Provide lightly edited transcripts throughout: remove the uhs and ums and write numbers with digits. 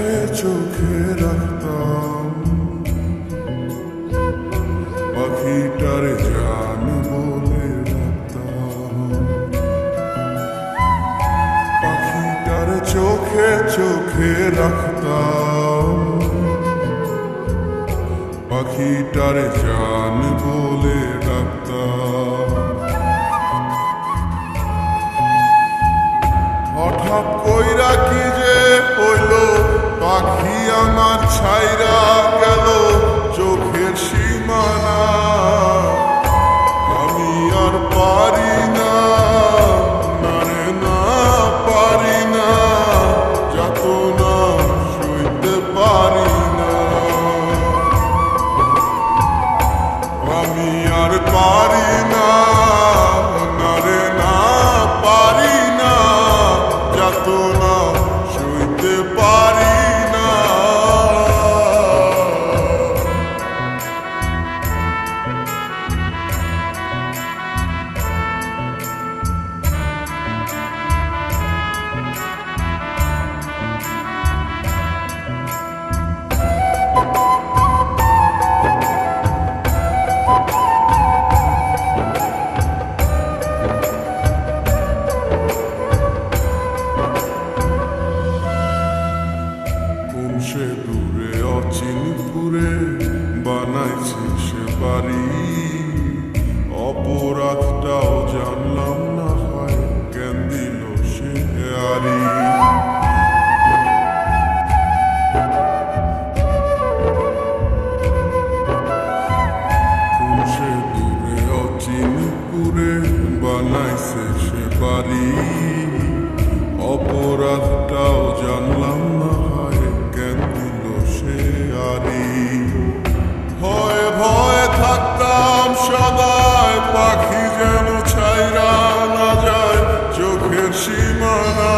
চোখে চোখে রাখতাম, পাখিটার জান বলে রাখতাম। পাখিটার চোখে চোখে রাখতাম, পাখিটার জান বলে রাখতাম। হঠাৎ কইরা কি যে হইল, পাখি আমার ছাইরা গেল চোখের সীমানা। আমি আর পারি না, না রে না পারি না, যাতনা সইতে পারি না। আমি আর পারি না, না রে না পারি না, যাতনা সইতে পারি না। সে দূরে অচিনপুরে বানাইছে সে বাড়ি, অপরাধটাও জানলাম না হয় কেন দিল সে আরি। সে দূরে অচিনপুরে বানাইছে সে বাড়ি, অপরাধটাও জানলাম না হয় কেন দিল সে আরি। ভয়ে ভয়ে থাকতাম সদাই, পাখি যেন ছাইরা না যায় চোখের সীমানা।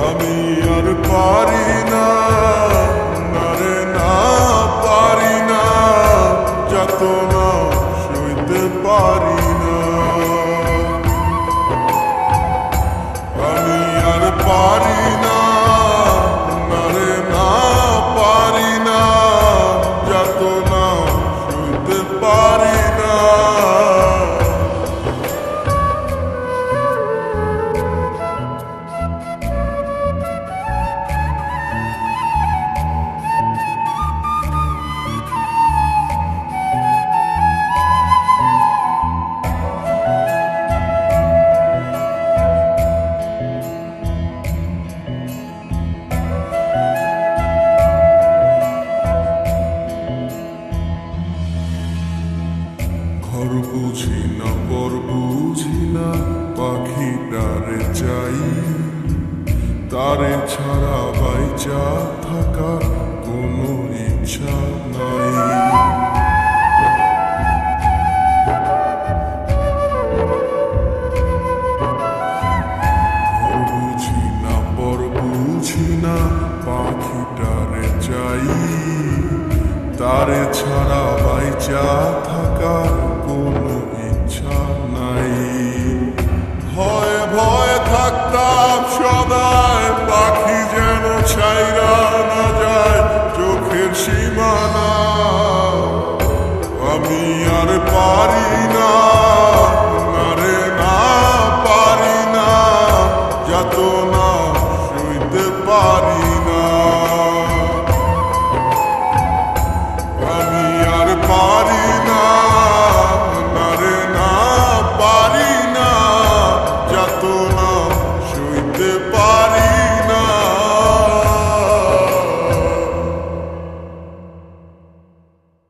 আমি আর পারি না, না রে না পারি না, যাতনা সইতে পারি না। আমি আর পারি না, না রে না পারি না, যাতনা সইতে পারি না। ঘর বুঝি না পর বুঝি না, পাখিটারে চাই, তারে ছাড়া বাইচা থাকার কোনো ইচ্ছা নাই। ঘর বুঝি না পর বুঝি না, পাখিটারে চাই, তারে ছাড়া বাইচা থাকার কোনো ইচ্ছা নাই।